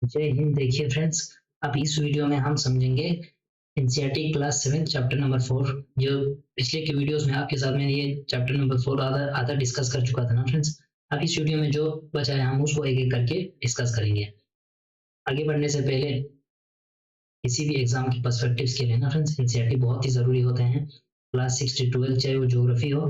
जय हिंद। देखिए फ्रेंड्स, अब इस वीडियो में हम समझेंगे एनसीईआरटी क्लास 7 चैप्टर नंबर 4। जो पिछले के वीडियोस में आपके साथ में ये चैप्टर नंबर 4 आधा आधा डिस्कस कर चुका था ना फ्रेंड्स। अब इस वीडियो में जो बचा है हम उसको एक एक करके डिस्कस करेंगे। आगे बढ़ने से पहले किसी भी एग्जाम के पर्सपेक्टिव्स के लिए ना फ्रेंड्स एनसीईआरटी बहुत ही जरूरी होते हैं। क्लास 6 से 12 चाहे वो ज्योग्राफी हो,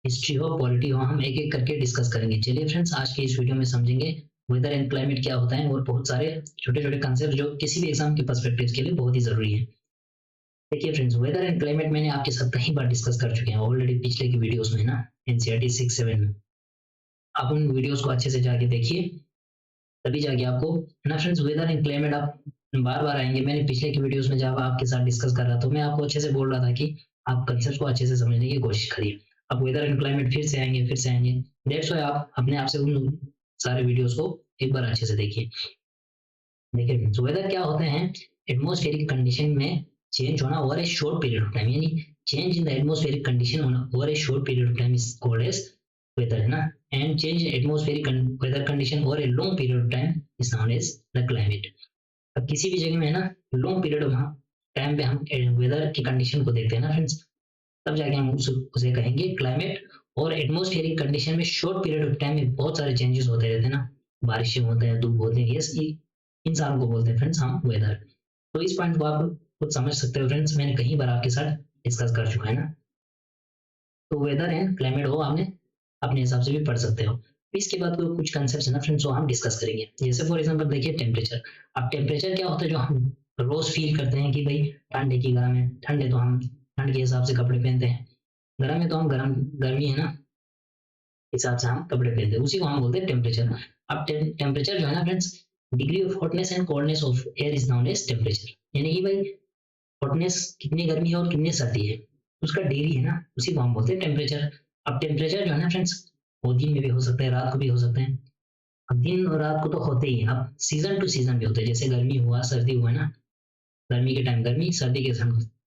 हिस्ट्री हो, पॉलिटी हो, हम एक एक करके डिस्कस करेंगे। चलिए फ्रेंड्स, आज के इस वीडियो में समझेंगे वेदर एंड क्लाइमेट क्या होता है और बहुत सारे छोटे छोटे कंसेप्ट जो किसी भी एग्जाम के पर्सपेक्टिव के लिए बहुत ही जरूरी है। देखिए फ्रेंड्स, वेदर एंड क्लाइमेट मैंने आपके साथ कई बार डिस्कस कर चुके हैं ऑलरेडी पिछले की वीडियोस में ना, एनसीईआरटी 6-7 में। आप उन वीडियोस को अच्छे से जाके देखिए, तभी जाके आपको ना फ्रेंड्स वेदर एंड क्लाइमेट आप बार बार आएंगे। मैंने पिछले की वीडियोस में जब आपके साथ डिस्कस कर रहा था मैं आपको अच्छे से बोल रहा था कि आप कंसेप्ट को अच्छे से समझने की कोशिश करिए। अब वेदर एंड क्लाइमेट फिर से आएंगे। दैट्स व्हाई आप अपने आप से उन सारे वीडियोस को एक बार अच्छे से देखिए। देखिए फ्रेंड्स, वेदर क्या होते हैं? एटमॉस्फेरिक कंडीशन में चेंज होना over a short period of time, यानी change in the atmospheric condition over a short period of time is called as weather, है ना। And change in atmospheric weather condition over a long period of time is known as the climate. अब किसी भी जगह में है ना, long period of time पे हम वेदर की कंडीशन को देखते हैं ना फ्रेंड्स, तब जाके हम उसे कहेंगे क्लाइमेट। और एटमॉस्फेरिक कंडीशन में शॉर्ट पीरियड ऑफ टाइम में बहुत सारे चेंजेस होते रहते हैं ना, बारिशें होते हैं, धूप होते हैं, ये इन सारों को बोलते हैं फ्रेंड्स हम वेदर। तो इस पॉइंट को आप खुद समझ सकते हो फ्रेंड्स, मैंने कई बार आपके साथ डिस्कस कर चुका है ना। तो वेदर एंड क्लाइमेट हो आपने अपने हिसाब से भी पढ़ सकते हो। इसके बाद कोई कुछ कंसेप्ट है ना फ्रेंड्स, वो हम डिस्कस करेंगे। जैसे फॉर एग्जांपल देखिए टेम्परेचर। अब टेम्परेचर क्या होता है जो हम रोज फील करते हैं कि भाई ठंड है कि गर्म है। ठंड है तो हम ठंड के हिसाब से कपड़े पहनते हैं, गर्म है तो हम गर्मी है ना हिसाब से हम कपड़े पहनते हैं, उसी को हम बोलते हैं टेम्परेचर। अब टेम्परेचर जो है ना friends, degree of hotness and coldness of air is known as temperature. यानी कि भाई हॉटनेस कितनी गर्मी है और कितनी सर्दी है, उसका डिग्री है ना, उसी को हम बोलते हैं टेम्परेचर। अब टेम्परेचर जो है ना फ्रेंड्स, वो दिन में भी हो सकता है, रात को भी हो सकते हैं। अब दिन और रात को तो होते ही हैं, अब सीजन टू सीजन भी होते हैं। जैसे गर्मी हुआ, सर्दी हुआ ना, गर्मी के टाइम गर्मी, सर्दी के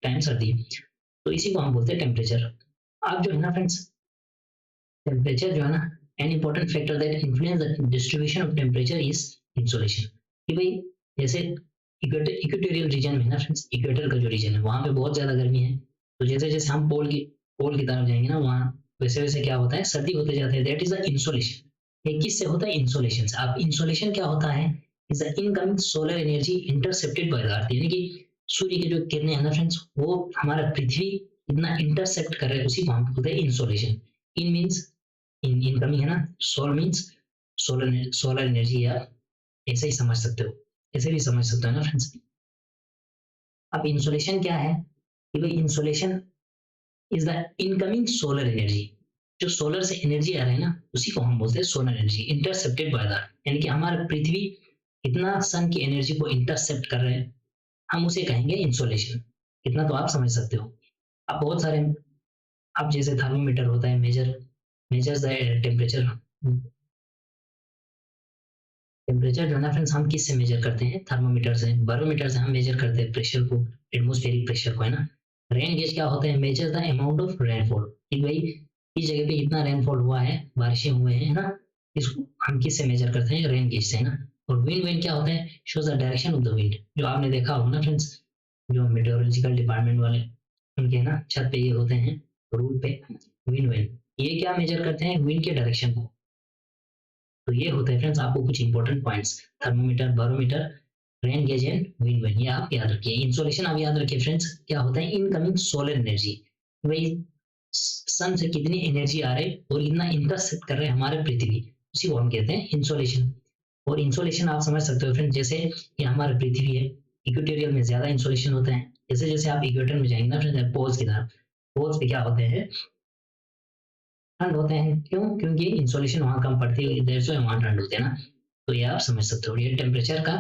टाइम सर्दी। तो इसी को हम बोलते हैं टेम्परेचर। अब जो है ना फ्रेंड्स, टेम्परेचर जो है ना, an important factor that influence the distribution of temperature is insolation. कि भाई जैसे इक्वेटोरियल रीजन में है ना फ्रेंड्स, इक्वेटर का जो रीजन है वहां पे बहुत ज्यादा गर्मी है, तो जैसे जैसे हम पोल की तरफ जाएंगे ना, वहाँ वैसे वैसे क्या होता है, सर्दी होते जाते हैं। That is the insolation. ये किससे होता है? इंसोलेशन से। अब इंसोलेशन क्या होता है? Is the incoming solar energy intercepted by the earth, यानी कि सूर्य की जो किरणें हैं ना फ्रेंड्स, वो हमारा पृथ्वी इतना इंटरसेप्ट कर रहे हैं, उसी को हम बोलते हैं इंसोलेशन। इन मीन्स इनकमिंग है ना, sol means solar solar energy, या ऐसे ही समझ सकते हो, ऐसे भी समझ सकते हो ना फ्रेंड्स। अब इंसोलेशन क्या है? कि भाई insolation is the incoming solar energy. जो सोलर से एनर्जी आ रहा है ना, उसी को हम बोलते हैं solar energy intercepted by the, यानी कि हमारा पृथ्वी इतना सन की एनर्जी को इंटरसेप्ट कर रहे हैं, हम उसे कहेंगे इंसोलेशन। इतना तो आप समझ सकते हो। अब बहुत सारे, अब जैसे थर्मोमीटर होता है, मेजर्स द टेम्परेचर। टेम्परेचर जो है ना फ्रेंड्स, हम किस से मेजर करते हैं? थर्मोमीटर से, बैरोमीटर से हम मेजर करते हैं प्रेशर को, एटमॉस्फेरिक प्रेशर को, है ना। रेन गेज क्या होता है? Measure the amount of rainfall, कि भाई इस जगह पे इतना रेनफॉल हुआ है, बारिशें हुए हैं, है ना। इसको हम किस से मेजर करते हैं? रेन गेज से, है ना। और विंड विंड क्या होता है? Shows the direction of the wind. जो आपने देखा होगा ना फ्रेंड्स, जो मेटेरोलॉजिकल डिपार्टमेंट वाले उनके ना छत पे ये होते हैं, रूफ पे, विंड विंड, ये क्या मेजर करते हैं? विंड के डायरेक्शन को। तो ये होते हैं फ्रेंड्स आपको कुछ important points, thermometer, barometer, rain gauge and wind vane, ये आप याद रखिए। इंसोलेशन आप याद रखिए फ्रेंड्स, क्या होता है? Incoming solar energy. भाई सन से कितनी एनर्जी आ रही है और इतना इंटरसेप्ट कर रहे हैं हमारे पृथ्वी, उसी को हम कहते हैं इंसोलेशन। और इंसोलेशन आप समझ सकते हो फ्रेंड्स, जैसे ये हमारा पृथ्वी है, इक्वेटोरियल में ज्यादा इंसोलेशन होता है। जैसे जैसे आप इक्वेटर में जाएंगे ना फ्रेंड्स, पोल्स की तरफ, पोल्स पे क्या होते हैं? ठंड होते हैं। क्यों? क्योंकि इंसोलेशन वहां कम पड़ती है, देर से वहां ठंड होती है ना। तो ये आप समझ सकते हो, ये टेम्परेचर का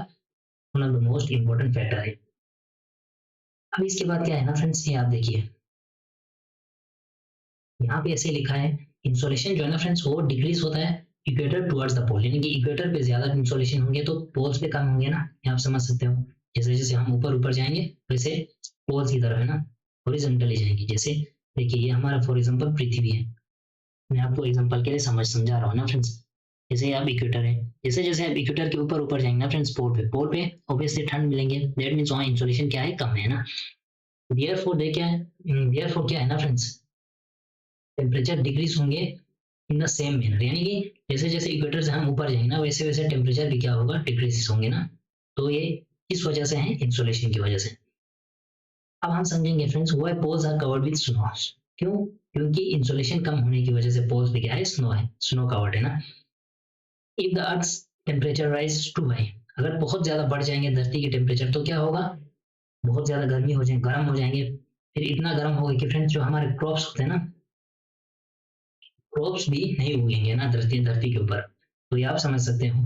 one of the most important factor है। अब इसके बाद क्या है ना फ्रेंड्स, ये आप देखिए, यहाँ पे ऐसे लिखा है, इंसोलेशन जो है ना फ्रेंड्स, वो डिक्रीज होता है इक्वेटर टुवर्ड्स द पोल, यानी कि इक्वेटर पे ज्यादा इंसोलेशन होंगे तो पोल्स पे कम होंगे ना, ये आप समझ सकते हो। जैसे जैसे हम ऊपर ऊपर जाएंगे वैसे पोल्स की तरफ है ना, हॉरिजॉन्टली जाएंगे। जैसे देखिए, ये हमारा फॉर एग्जांपल पृथ्वी है, मैं आपको एग्जांपल के लिए समझा रहा हूँ ना फ्रेंड्स। जैसे आप इक्वेटर है, जैसे जैसे आप इक्वेटर के ऊपर ऊपर जाएंगे ना फ्रेंड्स, पोल पे ऑब्वियसली ठंड मिलेंगे, दैट मीन्स वहाँ इंसोलेशन क्या है, कम है ना। देयरफॉर दे क्या है, देयरफॉर क्या है ना फ्रेंड्स, टेम्परेचर डिक्रीज होंगे इन द सेम मैनर, यानी कि जैसे जैसे इक्वेटर से हम ऊपर जाएंगे ना, वैसे वैसे टेम्परेचर भी क्या होगा, डिक्रीज होंगे ना। तो ये इस वजह से है, इंसोलेशन की वजह से। अब हम समझेंगे friends, why poles are covered with snow. क्यों? क्योंकि इंसोलेशन कम होने की वजह से पोल्स पे क्या है, स्नो है, स्नो कवर्ड है ना। If the earth temperature rise to high, अगर बहुत ज्यादा बढ़ जाएंगे धरती की टेम्परेचर तो क्या होगा, बहुत ज्यादा गर्मी हो जाएंगे, गर्म हो जाएंगे। फिर इतना गर्म होगा कि फ्रेंड्स जो हमारे क्रॉप्स होते हैं ना, क्रॉप्स भी नहीं उगेंगे ना धरती धरती के ऊपर। तो ये आप समझ सकते हो।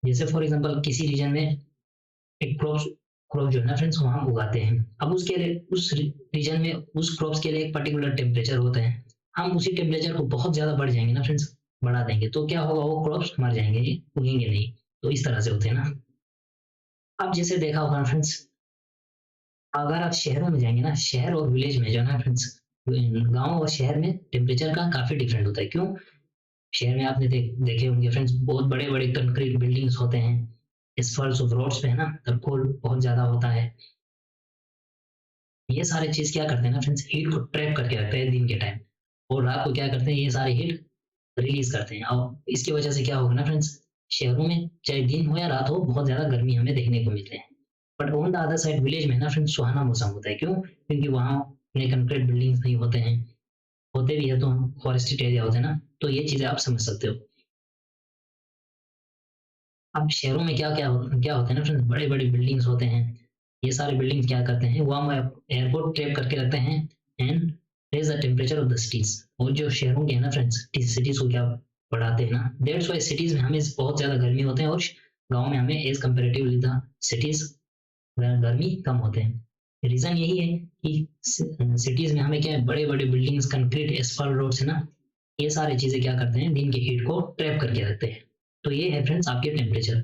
जैसे फॉर एग्जांपल किसी रीजन में एक क्रॉप जो है ना फ्रेंड्स वहां उगाते हैं, अब उसके लिए उस रीजन में उस क्रॉप्स के लिए एक पर्टिकुलर टेम्परेचर होता है, हम उसी टेम्परेचर को बहुत ज्यादा बढ़ जाएंगे ना फ्रेंड्स, बढ़ा देंगे तो क्या होगा, वो क्रॉप्स मर जाएंगे, उगेंगे नहीं। तो इस तरह से होते हैं ना। अब जैसे देखा होगा फ्रेंड्स, अगर आप शहरों में जाएंगे ना, शहर और विलेज में जो है ना फ्रेंड्स, गांव और शहर में टेम्परेचर का काफी डिफरेंट होता है। क्यों? शहर में आपने देखे होंगे फ्रेंड्स, बहुत बड़े बड़े कंक्रीट बिल्डिंग्स होते हैं, एस्फाल्ट ऑफ रोड्स पे है ना, तब कोल्ड बहुत ज्यादा होता है। ये सारे चीज क्या करते हैं ना फ्रेंड्स, हीट को ट्रैप करके रखते हैं दिन के टाइम, और रात को क्या करते हैं, ये सारे हीट रिलीज करते हैं। और इसकी वजह से क्या होगा ना फ्रेंड्स, शहरों में चाहे दिन हो या रात हो बहुत ज्यादा गर्मी हमें देखने को मिलते हैं। But on the other side village में ना फ्रेंड्स सुहाना मौसम होता है। क्यों? क्योंकि वहाँ इतने कंक्रीट बिल्डिंग्स नहीं होते हैं, होते भी है तो फॉरेस्टेड एरिया होते हैं ना। तो ये चीजें आप समझ सकते हो। अब शहरों में क्या होता है ना फ्रेंड्स, बड़े बड़े बिल्डिंग्स होते हैं, ये सारे बिल्डिंग्स क्या करते हैं, वार्म एयरपोर्ट ट्रैप करके रखते हैं and raise the temperature of the cities. और जो शहरों के है ना फ्रेंड्स, सिटीज को क्या बढ़ाते हैं ना, दैट्स व्हाई सिटीज में हमें बहुत ज्यादा गर्मी होते हैं और गाँव में हमें एज कम्पेरेटिवली द सिटीज गर्मी कम होते हैं। रीजन यही है कि सिटीज में हमें क्या है, बड़े बड़े बिल्डिंग्स, कंक्रीट, एस्फाल्ट रोड्स है ना, ये सारी चीजें क्या करते हैं, दिन के हीट को ट्रैप करके रखते हैं। तो ये है फ्रेंड्स आपके टेम्परेचर।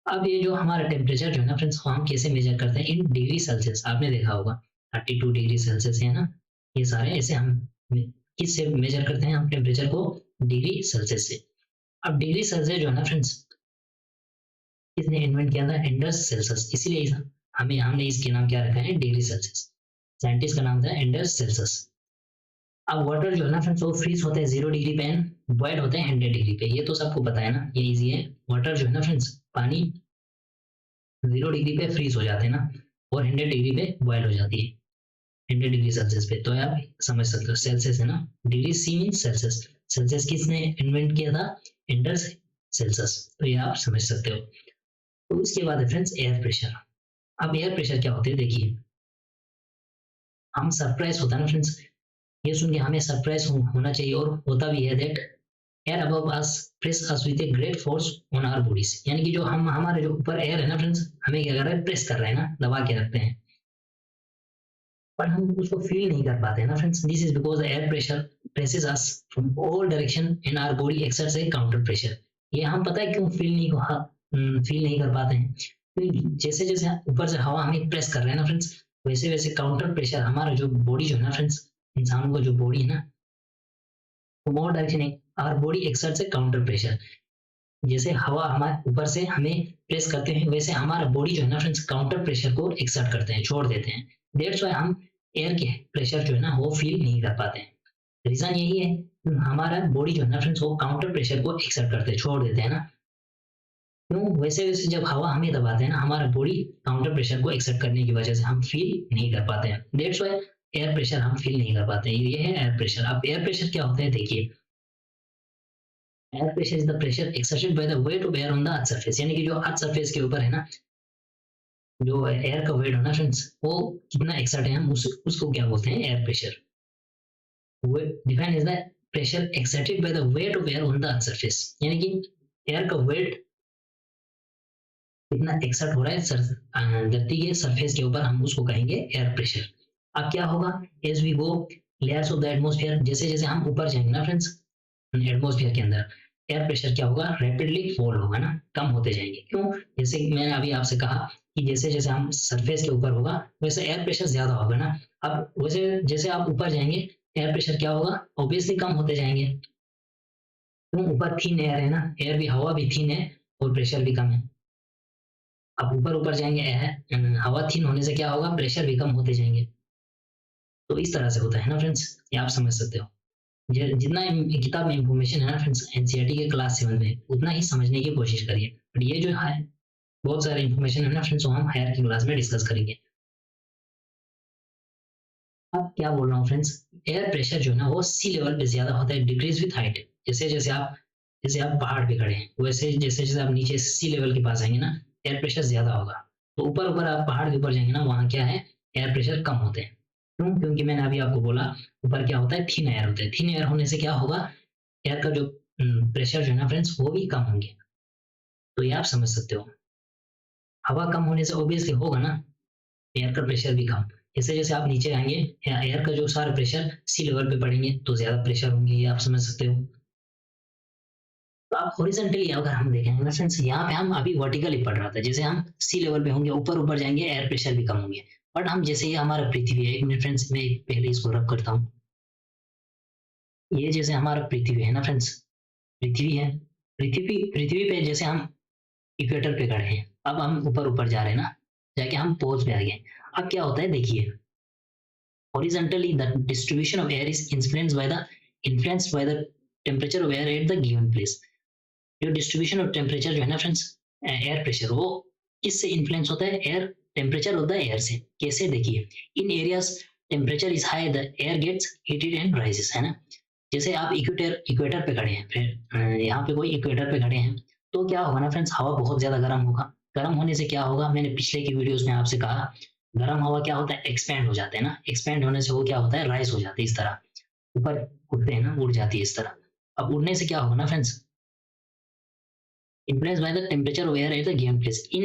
अब ये जो हमारा टेम्परेचर जो है ना फ्रेंड्स, हम कैसे मेजर करते हैं, इन डिग्री सेल्सियस। आपने देखा होगा 32 डिग्री सेल्सियस है ना, ये सारे ऐसे हम किससे मेजर करते हैं, हम टेम्परेचर को डिग्री सेल्सियस से। अब डिग्री सेल्सियस जो है ना फ्रेंड्स, किसने इन्वेंट किया था, एंडर्स सेल्सियस, इसीलिए हमें हमने इसके नाम क्या रखा है, डिग्री सेल्सियस। साइंटिस्ट का नाम था एंडर्स सेल्सियस। अब वाटर जो है ना फ्रेंड्स, वो फ्रीज होते हैं 0 डिग्री पे, बॉयल होते हैं 100 डिग्री पे, ये तो सबको पता है ना, ये इजी है। वाटर जो है ना फ्रेंड्स, पानी 0 डिग्री पे फ्रीज हो जाते हैं ना, और 100 डिग्री पे बॉयल हो जाती है, 100 डिग्री सेल्सियस पे। तो आप समझ सकते हो, सेल्सियस है ना, degree C mean Celsius. Celsius किसने इन्वेंट किया था, एंडर्स सेल्सियस। तो ये आप समझ सकते हो। तो उसके बाद है फ्रेंड्स एयर प्रेशर। अब एयर प्रेशर क्या होते हैं, देखिए, हम सरप्राइज होता है ना फ्रेंड्स, ये सुन के हमें सरप्राइज होना चाहिए, और होता भी है, that air above us press us with a great force on our bodies. यानी कि जो हम हमारे जो ऊपर एयर है ना फ्रेंड्स, हमें क्या कर रहा है, प्रेस कर रहा है ना, दबा के रखते हैं, पर हम उसको फील नहीं कर पाते हैं ना friends. This is because the air pressure presses us from all direction in our body exerts a counter pressure. ये हम पता है क्यों फील नहीं कर पाते हैं, क्योंकि जैसे जैसे ऊपर से हवा हमें प्रेस कर रहे हैं ना फ्रेंड्स, वैसे वैसे काउंटर प्रेशर हमारा जो बॉडी जो है ना फ्रेंड्स, इंसानों को जो बॉडी है ना, more direction our body exerts a counter pressure. जैसे हवा हमारे ऊपर से हमें प्रेस करते हैं, वैसे हमारा बॉडी जो है ना फ्रेंड्स, काउंटर प्रेशर को एक्सर्ट करते हैं, छोड़ देते हैं। दैट्स व्हाई हम एयर के प्रेशर जो है ना वो फील नहीं कर पाते हैं। रीजन यही है कि हमारा बॉडी जो है ना फ्रेंड्स, वो काउंटर प्रेशर को एक्सर्ट करते हैं, छोड़ देते हैं ना। क्यों? वैसे वैसे जब हवा हमें दबाते हैं ना, हमारा बॉडी काउंटर प्रेशर को एक्सर्ट करने की वजह से हम फील नहीं कर पाते हैं। दैट्स व्हाई एयर प्रेशर हम फील नहीं कर पाते हैं। ये है एयर प्रेशर। अब एयर प्रेशर क्या होता है, देखिए, air pressure is the pressure exerted by the weight of air on the earth surface. यानी कि जो अर्थ सरफेस के ऊपर है ना, जो एयर का वेट है ना फ्रेंड्स, वो कितना एक्सर्ट है, हम उसको क्या बोलते हैं, air pressure. Define is the pressure exerted by the weight of air on the earth surface. यानी कि एयर का वेट कितना एक्सर्ट हो रहा है धरती के सरफेस के ऊपर, हम उसको कहेंगे एयर प्रेशर। अब क्या होगा, as we go layers of the atmosphere, जैसे जैसे हम ऊपर जाएंगे ना फ्रेंड्स एटमोस्फेयर के अंदर, एयर प्रेशर क्या होगा, रैपिडली फॉल होगा ना, कम होते जाएंगे। क्यों? जैसे मैंने अभी आपसे कहा कि जैसे जैसे हम सरफेस के ऊपर होगा, वैसे एयर प्रेशर ज्यादा होगा ना। अब वैसे जैसे आप ऊपर जाएंगे, एयर प्रेशर क्या होगा, ऑब्वियसली कम होते जाएंगे। क्यों? ऊपर थीन एयर है ना, एयर भी, हवा भी थीन है और प्रेशर भी कम है। अब ऊपर ऊपर जाएंगे, हवा थीन होने से क्या होगा, प्रेशर भी कम होते जाएंगे। तो इस तरह से होता है ना फ्रेंड्स, ये आप समझ सकते हो। जितना किताब में इंफॉर्मेशन है ना फ्रेंड्स एनसीईआरटी के क्लास 7 में, उतना ही समझने की कोशिश करिए। बट ये जो है बहुत सारे इंफॉर्मेशन है ना फ्रेंड्स, वो हम हायर की क्लास में डिस्कस करेंगे। अब क्या बोल रहा हूँ फ्रेंड्स, एयर प्रेशर जो है ना वो सी लेवल पे ज्यादा होता है, डिक्रीज विथ हाइट। जैसे आप पहाड़ पे खड़े हैं, वैसे जैसे जैसे आप नीचे सी लेवल के पास आएंगे ना, एयर प्रेशर ज्यादा होगा। तो ऊपर ऊपर आप पहाड़ के ऊपर जाएंगे ना, वहाँ क्या है, एयर प्रेशर कम होते हैं। क्यों? क्योंकि मैंने अभी आपको बोला, ऊपर क्या होता है, थीन एयर होता है। थीन एयर होने से क्या होगा, एयर का जो प्रेशर जो है ना फ्रेंड्स, वो भी कम होंगे। तो ये आप समझ सकते हो। हवा कम होने से ऑब्वियसली होगा ना, एयर का प्रेशर भी कम। जैसे जैसे आप नीचे आएंगे, एयर का जो सारा प्रेशर सी लेवल पे पड़ेंगे तो ज्यादा प्रेशर होंगे, ये आप समझ सकते हो। तो आप हॉरिजॉन्टली अगर हम देखेंगे ना फ्रेंड्स, यहाँ पे हम अभी वर्टिकली पढ़ रहा था, जैसे हम सी लेवल पे होंगे, ऊपर ऊपर जाएंगे, एयर प्रेशर भी कम होंगे। बट हम जैसे ये हमारा पृथ्वी है, एक मिनट फ्रेंड्स, मैं पहले इसको रब करता हूँ। ये जैसे हमारा पृथ्वी है ना फ्रेंड्स, पृथ्वी है, पृथ्वी पे जैसे हम इक्वेटर पे खड़े हैं, अब हम ऊपर ऊपर जा रहे हैं ना, जाके हम पोल्स पे आ गए। अब क्या होता है देखिए, horizontally the distribution of air is influenced by the temperature of air at the given place। जो डिस्ट्रीब्यूशन ऑफ टेम्परेचर जो है ना फ्रेंड्स, एयर प्रेशर, वो किससे इन्फ्लुएंस होता है, एयर टेम्परेचर होता है एयर से। कैसे देखिए, in areas temperature is high, the air gets heated and rises, है ना। जैसे आप इक्वेटर इक्वेटर पे खड़े हैं, फिर यहाँ पे कोई इक्वेटर पे खड़े हैं, तो क्या होगा ना फ्रेंड्स, हवा बहुत ज्यादा गर्म होगा। गर्म होने से क्या होगा, मैंने पिछले की वीडियोस में आपसे कहा, गर्म हवा क्या होता है, एक्सपैंड हो जाते हैं ना, एक्सपैंड होने से वो क्या होता है, राइज हो जाती है, इस तरह ऊपर उड़ते हैं ना, उड़ जाती है इस तरह। अब उड़ने से क्या होगा ना friends, influenced by the temperature of air at the given place, in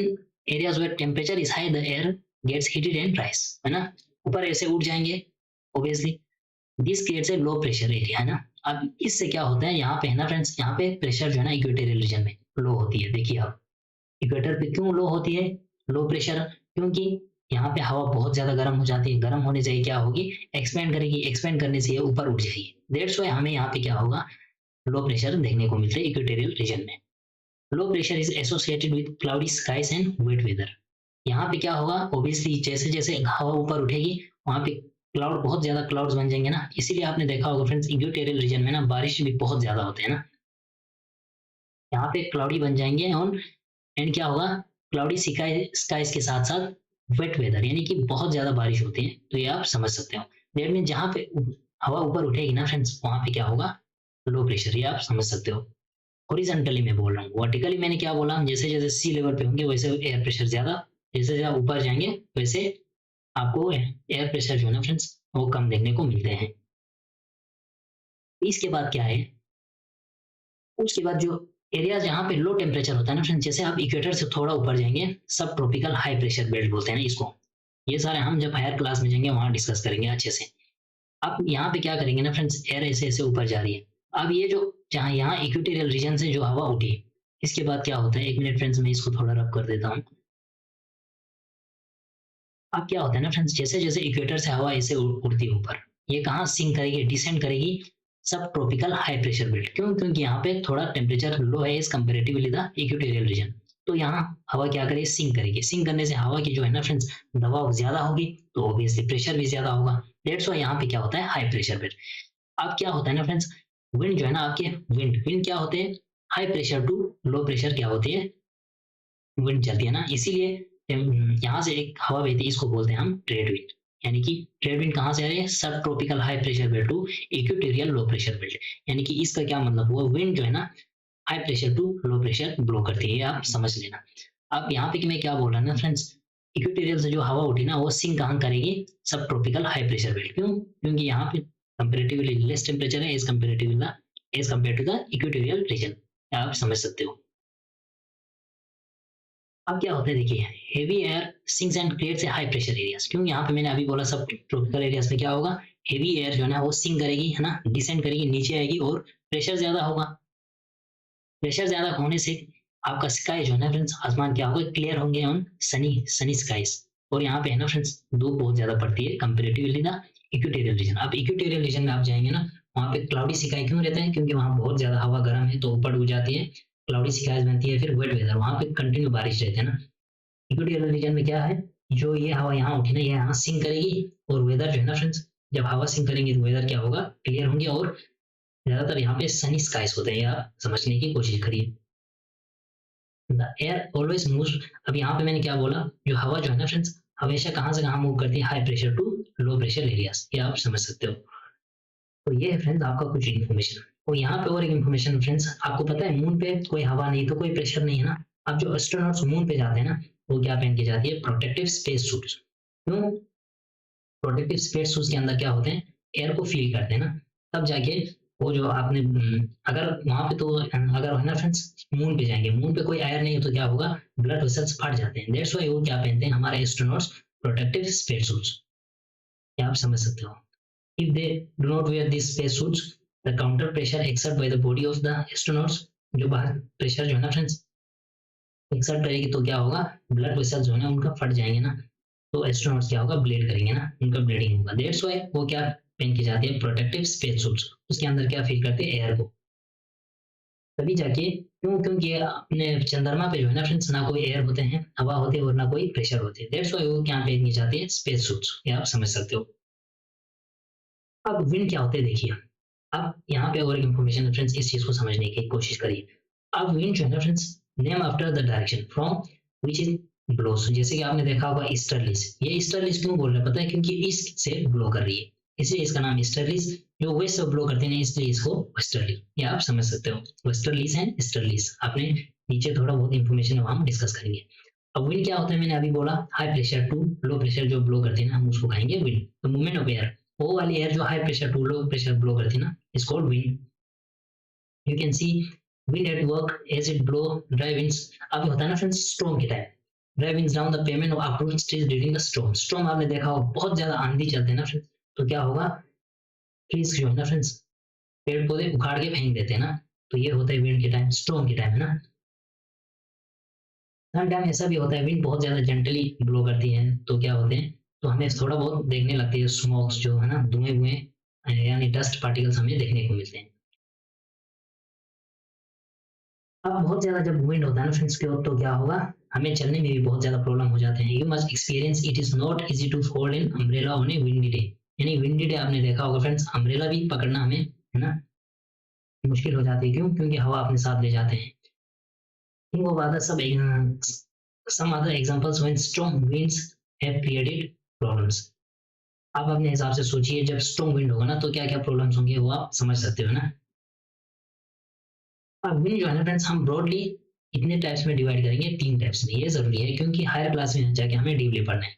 areas where temperature is high, the air gets heated and rise, है ना, ऊपर ऐसे उड़ जाएंगे obviously। this creates a low pressure area, है ना। अब इससे क्या होता है, यहाँ पे है ना फ्रेंड्स, यहाँ पे प्रेशर जो है ना इक्वेटोरियल रीजन में लो होती है। देखिए आप, इक्वेटर पे क्यों लो होती है, लो प्रेशर, क्योंकि यहाँ पे हवा बहुत ज्यादा गर्म हो जाती है। गर्म होने से क्या होगी, एक्सपेंड करेगी, एक्सपेंड करने से ये ऊपर उठ जाएगी। दैट्स वाई हमें यहाँ पे क्या होगा, लो प्रेशर देखने को मिलता है इक्वेटोरियल रीजन में। Low pressure is associated with cloudy skies and wet weather. यहाँ पे क्या होगा, ऑब्वियसली जैसे जैसे हवा ऊपर उठेगी, वहां पे क्लाउड, बहुत ज्यादा क्लाउड्स बन जाएंगे ना। इसीलिए आपने देखा होगा फ्रेंड्स, इक्वेटोरियल रीजन में ना बारिश भी बहुत ज्यादा होते हैं ना। यहाँ पे क्लाउडी बन जाएंगे और एंड क्या होगा, क्लाउडी स्काइज के साथ साथ वेट वेदर, यानी कि बहुत ज्यादा बारिश होती है। तो ये आप समझ सकते हो। दैट मीन जहाँ पे हवा ऊपर उठेगी ना फ्रेंड्स, वहां पे क्या होगा, लो प्रेशर, ये आप समझ सकते हो। हॉरिजॉन्टली मैं बोल रहा हूँ, वर्टिकली मैंने क्या बोला, जैसे जैसे सी लेवल पे होंगे वैसे एयर प्रेशर ज्यादा, जैसे जैसे आप ऊपर जाएंगे वैसे आपको एयर प्रेशर जो है ना फ्रेंड्स, वो कम देखने को मिलते हैं। इसके बाद क्या है, उसके बाद जो एरिया जहाँ पे लो टेम्परेचर होता है ना फ्रेंड्स, जैसे आप इक्वेटर से थोड़ा ऊपर जाएंगे, सब ट्रॉपिकल हाई प्रेशर बेल्ट बोलते हैं ना इसको। ये सारे हम जब हायर क्लास में जाएंगे वहां डिस्कस करेंगे अच्छे से। अब यहाँ पे क्या करेंगे ना फ्रेंड्स, एयर ऐसे ऐसे ऊपर जा रही है। अब ये जो जहाँ यहाँ इक्वेटोरियल रीजन से जो हवा उठी, इसके बाद क्या होता है, एक मिनट फ्रेंड्स, मैं इसको थोड़ा रब कर देता हूँ। अब क्या होता है ना फ्रेंड्स, जैसे जैसे इक्वेटर से हवा ऐसे उड़ती है ऊपर, ये कहाँ सिंक करेगी, डिसेंड करेगी सब ट्रॉपिकल हाई प्रेशर बेल्ट। क्यों? क्योंकि यहाँ पे थोड़ा टेम्परेचर लो है इस कंपेरेटिवली द इक्वेटोरियल रीजन। तो यहाँ हवा क्या करेगी, सिंक करेगी। सिंक करने से हवा की जो है ना फ्रेंड्स, दबाव ज्यादा होगी, तो ऑब्वियसली प्रेशर भी ज्यादा होगा। डेट्स वाई यहाँ पे क्या होता है, हाई प्रेशर बेल्ट। अब क्या होता है ना फ्रेंड्स, विंड जो है ना आपके, विंड क्या होते हैं, high pressure to low pressure क्या होती है, विंड चलती है ना। इसीलिए यहाँ से एक हवा बहती है, इसको बोलते हैं हम ट्रेड विंड। यानी कि ट्रेड विंड कहाँ से आ रही है, सब tropical high pressure belt to equatorial low pressure belt. यानी कि इसका क्या मतलब हुआ, विंड जो है ना high pressure to low pressure blow करती है, आप समझ लेना। अब यहाँ पे कि मैं क्या बोल रहा हूँ ना फ्रेंड्स, इक्वेटोरियल से जो हवा उठी ना, वो सिंक कहाँ करेगी, सब ट्रॉपिकल हाई प्रेशर बेल्ट। क्यों? क्योंकि यहाँ पे कंपेरेटिवली लेस टेम्परेचर है as compare to the equatorial region, आप समझ सकते हो। अब क्या होता है देखिए, heavy air sinks and creates a high pressure areas. क्यों? यहाँ पे मैंने अभी बोला सब ट्रॉपिकल एरियाज में क्या होगा, हेवी एयर जो है ना वो सिंक करेगी, है ना, डिसेंड करेगी, नीचे आएगी और प्रेशर ज्यादा होगा। प्रेशर ज्यादा होने से आपका स्काई जो है ना फ्रेंड्स, आसमान क्या होगा, क्लियर होंगे ऑन सनी सनी स्काईज। और यहाँ पे है ना फ्रेंड्स, धूप बहुत ज्यादा पड़ती है कंपेरेटिवली ना इक्वेटोरियल रीजन। अब इक्वेटोरियल रीजन में आप जाएंगे ना, वहाँ पे क्लाउडी स्काई क्यों रहता है? क्योंकि वहाँ बहुत ज्यादा हवा गर्म है तो ऊपर उड़ जाती है, क्लाउडी स्काई बनती है। फिर वेट वेदर, वहाँ पे कंटिन्यू बारिश रहती है ना। इक्वेटोरियल रीजन में क्या है, जो ये हवा यहाँ उठी ना, ये यहाँ सिंक करेगी और वेदर जो है ना फ्रेंड्स, जब हवा सिंक करेंगे तो वेदर क्या होगा, क्लियर होंगे और ज्यादातर यहाँ पे सनी स्काइज होते हैं, या समझने की कोशिश करिए। द एयर ऑलवेज मूव्स, अब यहाँ पे मैंने क्या बोला, जो हवा जो है ना फ्रेंड्स, हमेशा कहाँ से कहाँ मूव करती है, high pressure to low pressure areas, ये आप समझ सकते हो। तो ये है फ्रेंड्स आपका कुछ इन्फॉर्मेशन। और यहाँ पे और एक इन्फॉर्मेशन फ्रेंड्स, आपको पता है मून पे कोई हवा नहीं तो कोई प्रेशर नहीं है ना। अब जो एस्ट्रोनॉट्स मून पे जाते हैं ना, वो क्या पहन के जाती है, प्रोटेक्टिव स्पेस सूट। क्यों? प्रोटेक्टिव स्पेस सूट के अंदर क्या होते हैं, एयर को फील करते हैं ना, तब जाके वो जो आपने अगर वहां पे तो अगर है ना फ्रेंड्स, मून पे जाएंगे, मून पे कोई एयर नहीं है तो क्या होगा, ब्लड वेसल्स फट जाते हैं। दैट्स व्हाई वो क्या पहनते हैं हमारे एस्ट्रोनॉट्स, प्रोटेक्टिव स्पेस सूट्स। क्या आप समझ सकते हो? If they do not wear these spacesuits, the counter pressure exerted by the body of the astronauts, जो बाहर प्रेशर जो है ना फ्रेंड्स एक्सर्ट करेगी तो क्या होगा, ब्लड वेसल जो है ना उनका फट जाएंगे ना, तो एस्ट्रोनॉट्स क्या होगा, ब्लीड करेंगे ना, उनका ब्लीडिंग होगा। दैट्स व्हाई वो क्या पहन के जाते हैं, प्रोटेक्टिव स्पेस सूट्स। उसके अंदर क्या फील करते हैं, एयर को। तभी जाके क्यों, क्योंकि अपने चंद्रमा पे जो है ना फ्रेंड्स, ना कोई एयर होते हैं, हवा होती है और ना कोई प्रेशर होते हैं। दैट्स व्हाई वो क्या पहन के जाते हैं, स्पेस सूट्स। ये आप समझ सकते हो। अब विंड क्या होते हैं देखिए, अब यहाँ पे और एक इन्फॉर्मेशन फ्रेंड्स, इस चीज को समझने की कोशिश करिए। अब विंड जो है ना friends, name after the direction from which is blows. जैसे कि आपने देखा होगा ईस्टर्लीज, ये ईस्टर्लीज क्यों बोल रहे हैं पता है, क्योंकि ईस्ट से ब्लो कर रही है, इसलिए इसका नाम ईस्टर्लीज। जो वेस्ट से ब्लो करते हैं इसलिए इसको वेस्टर्ली, ये आप समझ सकते हो। वेस्टर्लीज है ईस्टर्लीज, आपने नीचे थोड़ा बहुत इन्फॉर्मेशन हम डिस्कस करेंगे। अब विंड क्या होता है, मैंने अभी बोला, high pressure to low pressure जो ब्लो करते हैं ना, हम उसको कहेंगे विंड। तो मूवमेंट ऑफ एयर, वो वाली एयर जो high pressure to low pressure blow करती है ना, is called wind. You can see wind at work as it blow dry winds। अब होता है ना फ्रेंड्स स्टॉर्म के time, dry winds down the pavement of uprooted trees during the storm। Storm आपने देखा हो, बहुत ज्यादा आंधी चलते हैं ना फ्रेंड्स, तो क्या होगा, ट्रीज जो है ना फ्रेंड्स, पेड़ पौधे उखाड़ के फेंक देते हैं ना, तो ये होता है विंड के टाइम, स्टॉर्म के टाइम है ना। हर टाइम ऐसा भी होता है, विंड बहुत ज्यादा जेंटली ब्लो करती है तो क्या होते हैं, तो हमें थोड़ा बहुत देखने लगती है, स्मोक्स जो है ना, धुएं हुए यानी डस्ट पार्टिकल्स हमें देखने को मिलते हैं। अब बहुत ज्यादा जब विंड होता है ना फ्रेंड्स के, तो क्या होगा, हमें चलने में भी बहुत ज्यादा प्रॉब्लम हो जाते हैं। You must experience it is not easy to hold an umbrella on a windy day. यानी विंडी डे आपने देखा होगा फ्रेंड्स, अम्ब्रेला भी पकड़ना हमें है ना मुश्किल हो जाती है। क्यों? क्योंकि हवा अपने साथ ले जाते हैं। think of other some other examples when strong winds have created problems। आप अपने हिसाब से सोचिए, जब स्ट्रॉन्ग विंड होगा ना तो क्या क्या प्रॉब्लम्स होंगे, वो आप समझ सकते हो ना। अब विंड जो है ना फ्रेंड्स, हम ब्रॉडली इतने टाइप्स में डिवाइड करेंगे, 3 टाइप्स में। ये जरूरी है क्योंकि हायर क्लास में जाके हमें डीपली पढ़ना है।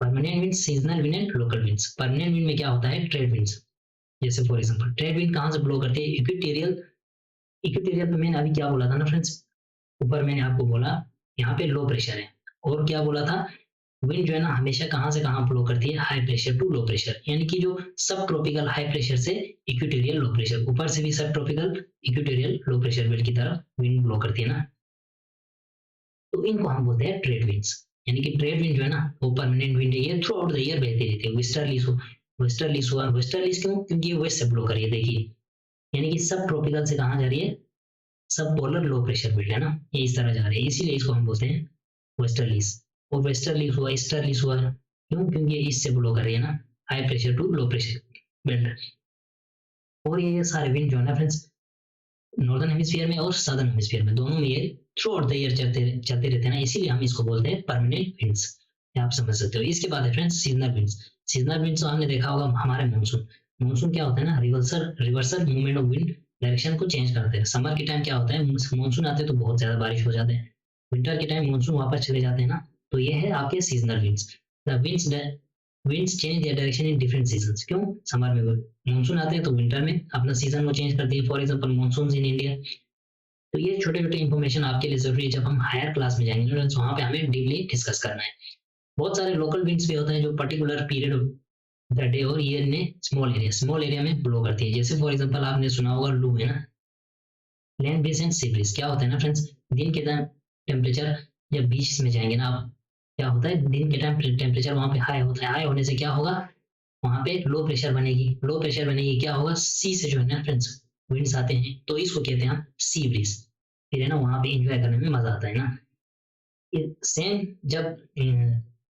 Permanent wind, seasonal wind and local winds. Permanent wind में क्या होता है, ट्रेड विंड्स। जैसे फॉर एग्जांपल ट्रेड विंड कहाँ से ब्लो करते हैं, इक्वेटोरियल। इक्वेटोरियल पे मैंने अभी क्या बोला था ना फ्रेंड्स, ऊपर मैंने आपको बोला यहाँ पे लो प्रेशर है, और क्या बोला था, विंड जो है ना हमेशा कहाँ से कहाँ फ्लो करती है, high pressure to low pressure. यानी कि जो सब ट्रॉपिकल हाई प्रेशर से इक्वेटोरियल लो प्रेशर, ऊपर से भी सब tropical equatorial low pressure belt की तरफ विंड ब्लो करती है ना, तो इनको हम बोलते हैं ट्रेड विंड्स। यानी कि ट्रेड विंड जो है ना, वो परमानेंट विंड है, ये थ्रू आउट द ईयर बहती रहती है। वेस्टर्लीज हो, वेस्टर्लीज हुआ, वेस्टर्लीज क्यों, क्योंकि ये वेस्ट से ब्लो कर रही है, देखिए। यानी कि सब ट्रॉपिकल से कहाँ जा रही है, सब पोलर लो प्रेशर बेल्ट है ना, ये इस तरह जा रही है, इसीलिए इसको हम बोलते हैं वेस्टर्लीज। और वेस्टर्लीज हुआ, ईस्टर्लीज हुआ, क्यों, क्योंकि ये इससे ब्लो कर रही है ना, high pressure to low pressure belt. और ये सारे विंड जो है ना फ्रेंड्स, नॉर्दर्न हेमिस्फीयर में और साउदर्न हेमिस्फीयर में, दोनों में ये थ्रू आउट द ईयर चलते रहते हैं ना, इसीलिए हम इसको बोलते हैं परमानेंट विंड्स। आप समझ सकते हो। इसके बाद है friends seasonal winds. Seasonal winds तो हमने देखा होगा, हमारे मानसून। मानसून क्या होता है ना, reversal movement of wind, direction को चेंज करते हैं। समर के टाइम क्या होता है, मानसून आते हैं तो बहुत ज्यादा बारिश हो जाते हैं, विंटर के टाइम मानसून वापस चले जाते हैं ना, तो ये है आपके seasonal winds. The winds change their direction in different seasons. क्यों, समर में मानसून आते हैं तो विंटर में अपना सीजन को चेंज करती है, for example monsoon in India. तो ये छोटे छोटे इंफॉर्मेशन आपके लिए जरूरी है, जब हम हायर क्लास में जाएंगे तो वहाँ पे हमें डीपली डिस्कस करना है। बहुत सारे लोकल विंड्स भी होते हैं जो particular period of the day और ईयर में स्मॉल एरिया में ब्लो करती है। जैसे फॉर एग्जांपल आपने सुना होगा लू है ना, land breeze and sea breeze. क्या होता है ना फ्रेंड्स, दिन के टाइम टेम्परेचर जब बीच में जाएंगे ना आप, क्या होता है, दिन के टाइम टेम्परेचर वहाँ पे हाई होता है। हाई होने से क्या होगा, वहां पे लो प्रेशर बनेगी, लो प्रेशर बनेगी, क्या होगा, सी से जो है ना फ्रेंड्स विंड्स आते हैं, तो इसको कहते हैं हम सी ब्रीज। फिर है ना वहां पे एंजॉय करने में मजा आता है ना। सेम जब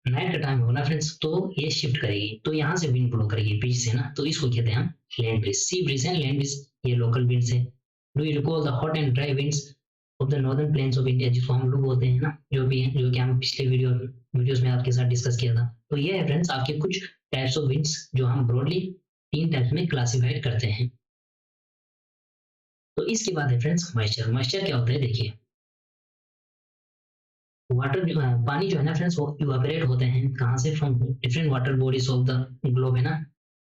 नाइट का टाइम होगा ना फ्रेंड्स, तो ये शिफ्ट करेगी, तो यहाँ से विंड ब्लो करेगी ब्रिज से ना, तो इसको कहते हैं हम लैंड ब्रिज। सी ब्रिज है, लैंड ब्रिज ये लोकल विंड्स है। Do you recall the hot and dry winds of the northern plains of India, जिसको हम लोग बोलते हैं ना, जो भी है, जो कि हम पिछले वीडियोस में आपके साथ डिस्कस किया था। तो ये है फ्रेंड्स आपके कुछ टाइप्स ऑफ विंड्स जो हम ब्रॉडली 3 टाइप्स में क्लासिफाइड करते हैं। तो इसके बाद है फ्रेंड्स मॉइस्चर। मॉइस्चर क्या होता है, देखिए वाटर, पानी जो है ना फ्रेंड्स वो इवापोरेट होते हैं कहाँ से, from different water bodies of the globe है ना,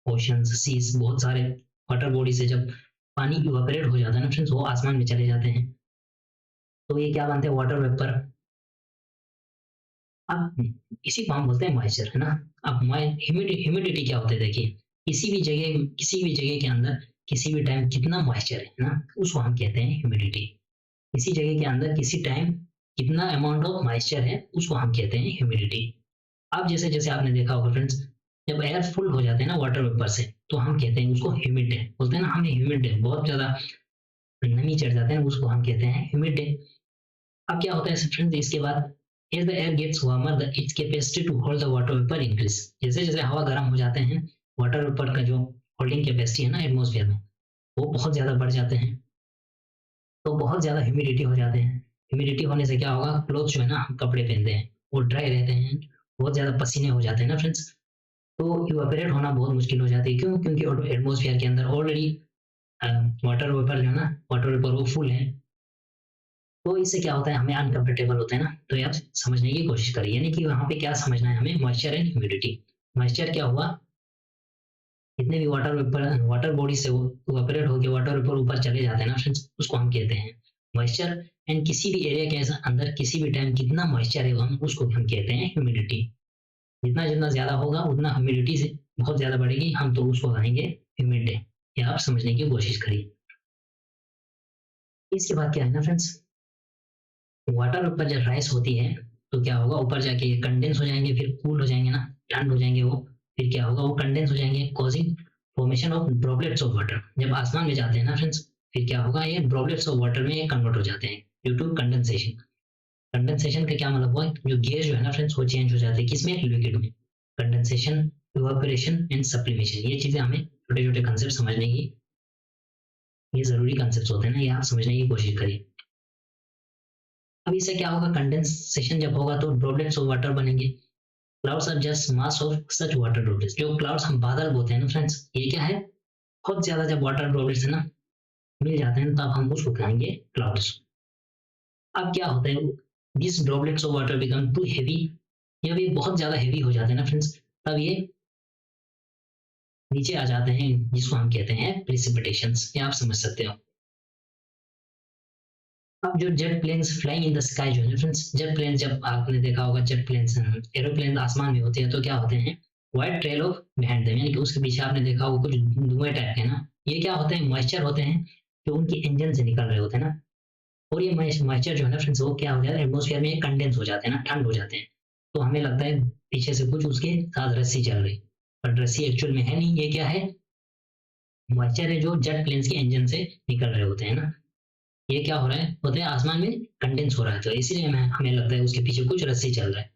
ओशंस, सीज, बहुत सारे वाटर बॉडी से जब पानी इवापोरेट हो जाता है ना फ्रेंड्स, वो आसमान में चले जाते हैं, तो ये क्या बनते हैं, वाटर वेपर। अब इसी को हम बोलते हैं मॉइस्चर, है ना। अब ह्यूमिडिटी क्या होता है, देखिए किसी भी जगह के अंदर किसी भी टाइम कितना मॉइस्चर है ना, उसको हम कहते हैं ह्यूमिडिटी। किसी जगह के अंदर किसी टाइम कितना अमाउंट ऑफ मॉइस्चर है, उसको हम कहते हैं ह्यूमिडिटी। अब जैसे जैसे आपने देखा होगा फ्रेंड्स, जब एयर फुल हो जाते हैं ना वाटर वेपर से, तो हम कहते हैं उसको ह्यूमिड है, बोलते हैं ना हमें ह्यूमिड है, बहुत ज्यादा नमी चढ़ जाते हैं, उसको हम कहते हैं ह्यूमिड है। अब क्या होता है फ्रेंड्स इसके बाद, as the air gets warmer the its capacity to hold the water vapour increase. जैसे जैसे हवा गर्म हो जाते हैं, वाटर वेपर का जो होल्डिंग कैपेसिटी है ना एटमोसफियर में, वो बहुत ज्यादा बढ़ जाते हैं, तो बहुत ज्यादा ह्यूमिडिटी हो जाते हैं। ह्यूमिडिटी होने से क्या होगा, क्लोथ जो है ना हम कपड़े पहनते हैं वो ड्राई रहते हैं, बहुत ज्यादा पसीने हो जाते हैं ना फ्रेंड्स, तो इवापोरेट होना बहुत मुश्किल हो जाती है। क्यों, क्योंकि एटमोसफियर के अंदर ऑलरेडी वाटर वेपर जो है ना, वाटर वेपर वो फुल है, तो इससे क्या होता है, हमें अनकंफर्टेबल होता है ना। तो ये आप समझने की कोशिश करिए, यानी कि वहां पे क्या समझना है हमें, मॉइस्चर एंड ह्यूमिडिटी। मॉइस्चर क्या हुआ, जितने भी वाटर बॉडी से इवापोरेट होकर वाटर वेपर ऊपर चले जाते हैं ना फ्रेंड्स, उसको हम कहते हैं मॉइस्चर। एंड किसी भी एरिया के अंदर किसी भी टाइम कितना मॉइस्चर है हम उसको हम कहते हैं ह्यूमिडिटी। जितना जितना ज्यादा होगा उतना ह्यूमिडिटी से बहुत ज्यादा बढ़ेगी, हम तो उसको कहेंगे ह्यूमिड डे। ये आप समझने की कोशिश करिए। इसके बाद क्या है ना फ्रेंड्स, वाटर ऊपर जब राइस होती है, तो क्या होगा, ऊपर जाके ये कंडेंस हो जाएंगे, फिर कूल हो जाएंगे ना, ठंड हो जाएंगे वो, फिर क्या होगा, वो कंडेंस हो जाएंगे, causing formation of droplets of water. जब आसमान में जाते हैं ना फ्रेंड्स, फिर क्या होगा, ये ड्रॉपलेट्स ऑफ वाटर में कन्वर्ट हो जाते हैं ड्यू टू कंडेंसेशन। कंडेंसेशन का क्या मतलब हुआ, जो गैस जो है ना फ्रेंड्स वो चेंज हो जाते हैं, किसमें, लिक्विड में। कंडेंसेशन, इवापोरेशन एंड सब्लिमेशन, ये चीजें हमें छोटे छोटे कंसेप्ट समझने की, ये जरूरी कंसेप्ट होते हैं ना, ये आप समझने की कोशिश करिए। अब इससे क्या होगा, कंडेंसेशन जब होगा तो ड्रॉपलेट्स ऑफ वाटर बनेंगे। Clouds are just mass of such water droplets. जो क्लाउड्स हम बादल बोलते हैं ना फ्रेंड्स, ये क्या है, बहुत ज्यादा जब वाटर ड्रॉपलेट्स है ना मिल जाते हैं, तब हम उसको कहेंगे क्लाउड्स। अब क्या होता है, this droplets of water become too heavy, जब ये बहुत ज्यादा हेवी हो जाते हैं ना फ्रेंड्स, तब ये नीचे आ जाते हैं, जिसको हम कहते हैं प्रिसिपिटेशंस। ये आप समझ सकते हो। अब जो jet planes flying in the sky जो है फ्रेंड्स, जेट प्लेन, जब आपने देखा होगा जेट प्लेन्स, एरोप्लेन आसमान में होते हैं, तो क्या होते हैं, white trail of behind them, यानी कि उसके पीछे आपने देखा होगा कुछ धुएं टाइप के ना, ये क्या होते हैं, मॉइस्चर होते हैं जो उनके इंजन से निकल रहे होते हैं ना। और ये मॉइस्चर जो है ना फ्रेंड्स, वो क्या हो जाता है, एटमोसफियर में कंडेंस हो जाते हैं ना, ठंड हो जाते हैं, तो हमें लगता है पीछे से कुछ उसके साथ रस्सी चल रही, पर रस्सी एक्चुअल में है नहीं, ये क्या है, मॉइस्चर है जो जेट प्लेन्स के इंजन से निकल रहे होते हैं ना। ये क्या हो रहा है, होते हैं आसमान में कंडेंस हो रहा है, तो इसीलिए हमें लगता है उसके पीछे कुछ रस्सी चल रहा है।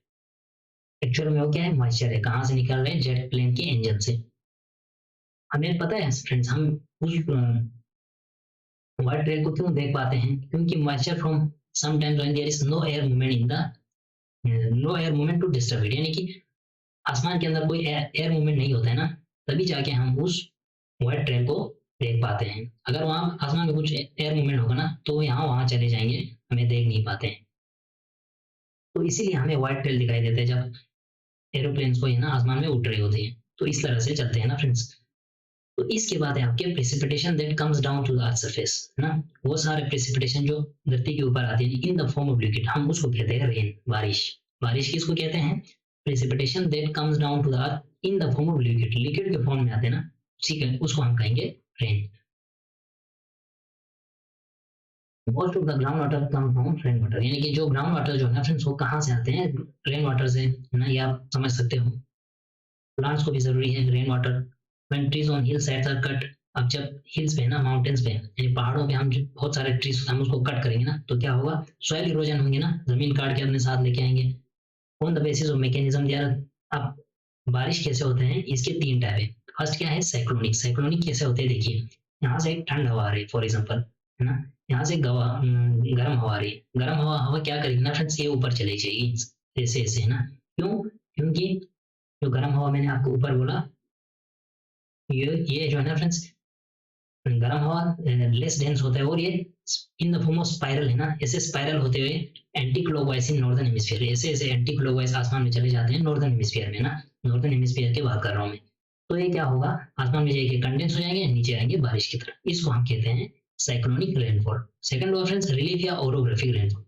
एक्चुअल में वो क्या है, मॉइस्चर है, कहाँ से निकल रहे हैं, जेट प्लेन के इंजन से। हमें पता है फ्रेंड्स, हम उस व्हाइट ट्रेल को क्यों देख पाते हैं, क्योंकि moisture from sometimes when there is no air movement in the, no air movement to disturb it, यानी कि आसमान के अंदर कोई एयर मूवमेंट नहीं होता है ना, तभी जाके हम उस व्हाइट ट्रेल को देख पाते हैं। अगर वहां आसमान में कुछ एयर मूवमेंट होगा ना, तो यहाँ वहां चले जाएंगे, हमें देख नहीं पाते हैं। तो इसीलिए हमें व्हाइट ट्रेल दिखाई देते हैं जब एरोप्लेन्स को ना आसमान में उड़ रही होती है, तो इस तरह से चलते हैं ना फ्रेंड्स। तो इसके बाद है आपके precipitation that comes down to the earth surface, ना, वो सारे प्रेसिपिटेशन जो धरती के ऊपर आते हैं इन द फॉर्म ऑफ लिक्विड, हम उसको कहते हैं रेन, बारिश। बारिश किसको कहते हैं, precipitation that comes down to the earth in the form of liquid, liquid के फॉर्म में आते हैं ना, उसको हम कहेंगे rain. Most of the ground water come from rain water, यानी कि जो ग्राउंड वाटर जो है ना फ्रेंड्स, वो कहाँ से आते हैं, रेन वाटर से, है ना, ये आप समझ सकते हो। प्लांट्स को भी जरूरी है rain water. When trees on hill sides are cut, अब जब हिल्स पे ना, माउंटेन्स पे यानी पहाड़ों पे हम बहुत सारे ट्रीज हम उसको कट करेंगे ना, तो क्या होगा, सॉइल इरोजन होंगे ना, जमीन काट के अपने साथ लेके आएंगे। On the basis of mechanism they are. अब बारिश कैसे होते हैं, इसके 3 टाइप है। फर्स्ट क्या है, साइक्लोनिक। साइक्लोनिक कैसे होते हैं, देखिए यहाँ से एक ठंड हवा आ रही है फॉर एग्जाम्पल, है ना, यहाँ से गर्म हवा आ रही है। गर्म हवा हवा क्या करेगी ना फ्रेंड्स, ये ऊपर चली जाएगी ऐसे ऐसे, है ना। क्यों, क्योंकि जो गर्म हवा मैंने आपको ऊपर बोला, ये जो है ना फ्रेंड्स, गर्म हवा लेस डेंस होता है, और ये इन द फॉर्म ऑफ स्पाइरल, है ना, ऐसे स्पाइरल होते हुए anti clockwise in northern hemisphere, ऐसे ऐसे एंटी क्लॉकवाइज आसमान में चले जाते हैं नॉर्दर्न हेमिस्फीयर में ना। नॉर्दर्न हेमिस्फीयर की बात कर रहा हूँ मैं। तो ये क्या होगा, आसमान में जाएंगे, कंडेंस हो जाएंगे, नीचे आएंगे बारिश की तरह। इसको हम कहते हैं साइक्लोनिक रेनफॉल। सेकंड हुआ फ्रेंड्स रिलीफ या ओरोग्राफिक रेनफॉल।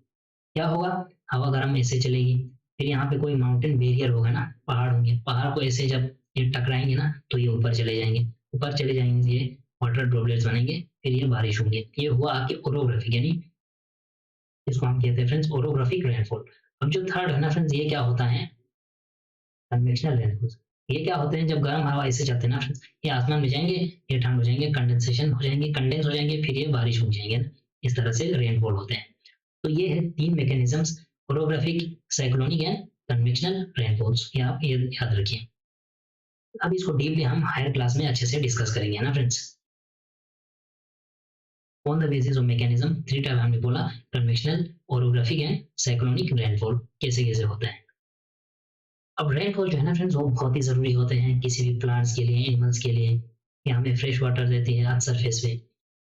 क्या होगा, हवा गर्म ऐसे चलेगी, फिर यहाँ पे कोई माउंटेन बैरियर होगा ना, पहाड़ होंगे, पहाड़ को ऐसे जब ये टकराएंगे ना, तो ये ऊपर चले जाएंगे। ऊपर चले जाएंगे, ये वाटर ड्रॉपलेट्स बनेंगे, फिर ये बारिश होंगे। ये हुआ आपके ओरोग्राफिक, यानी इसको हम कहते हैं फ्रेंड्स ओरोग्राफिक रेनफॉल। अब जो थर्ड है ना फ्रेंड्स, ये क्या होता है, कन्वेक्शनल रेनफॉल। ये क्या होते हैं, जब गर्म हवा ऐसे जाते हैं ना फ्रेंड्स, ये आसमान में जाएंगे, ये ठंड हो जाएंगे, कंडेंसेशन हो जाएंगे, कंडेंस हो जाएंगे, फिर ये बारिश हो जाएंगे ना। इस तरह से रेनफॉल होते हैं। तो ये है 3 mechanisms, orographic, cyclonic and convectional rainfalls. ये आप ये याद रखिए। अब इसको डीपली हम हायर क्लास में अच्छे से डिस्कस करेंगे ना friends. On the basis of mechanism 3 type हमने बोला, convectional, orographic and cyclonic rainfall कैसे कैसे होता है। अब रेनफॉल जो है ना फ्रेंड्स, वो बहुत ही जरूरी होते हैं किसी भी प्लांट्स के लिए, एनिमल्स के लिए। ये हमें फ्रेश वाटर देती है अर्थ सरफेस पे।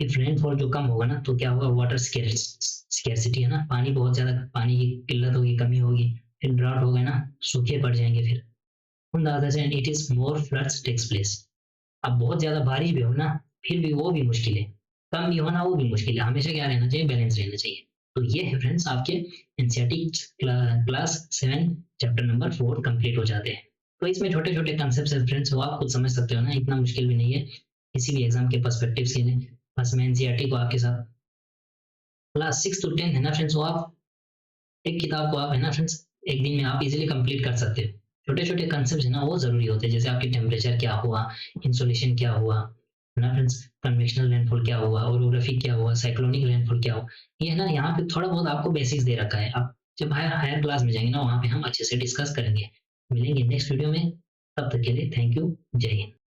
इफ रेनफॉल जो कम होगा ना, तो क्या होगा, वाटर स्केर्सिटी, है ना, पानी बहुत ज्यादा, पानी की किल्लत होगी, कमी होगी, फिर ड्राउट हो गए ना, सूखे पड़ जाएंगे फिर। On the other hand it is more floods takes place. अब बहुत ज्यादा बारिश भी हो ना, फिर भी वो भी मुश्किल है, कम भी होना वो भी मुश्किल है, हमेशा क्या रहना चाहिए, बैलेंस रहना चाहिए। तो ये है फ्रेंड्स आपके NCERT class 7 chapter number 4 complete हो जाते हैं। तो इसमें छोटे छोटे कॉन्सेप्ट्स है फ्रेंड्स, वो आप खुद समझ सकते हो ना, इतना मुश्किल भी नहीं है किसी भी एग्जाम के पर्सपेक्टिव से। बस मैं एनसीईआरटी को आपके साथ क्लास 6 to 10 है ना फ्रेंड्स, वो आप एक किताब को आप, है ना फ्रेंड्स, एक दिन में आप इजीली कंप्लीट कर सकते हो। छोटे छोटे कॉन्सेप्ट्स है ना, वो जरूरी होते हैं, जैसे आपकी टेम्परेचर क्या हुआ, इंसोलेशन क्या हुआ, है ना फ्रेंड्स, कन्वेक्शनल रेनफॉल क्या हुआ, ओरोग्राफी क्या हुआ, साइक्लोनिक रेनफॉल क्या हुआ। ये है ना, यहाँ पे थोड़ा बहुत आपको बेसिक्स दे रखा है। अब जब हायर हायर क्लास में जाएंगे ना, वहाँ पे हम अच्छे से डिस्कस करेंगे। मिलेंगे नेक्स्ट वीडियो में, तब तक के लिए थैंक यू, जय हिंद।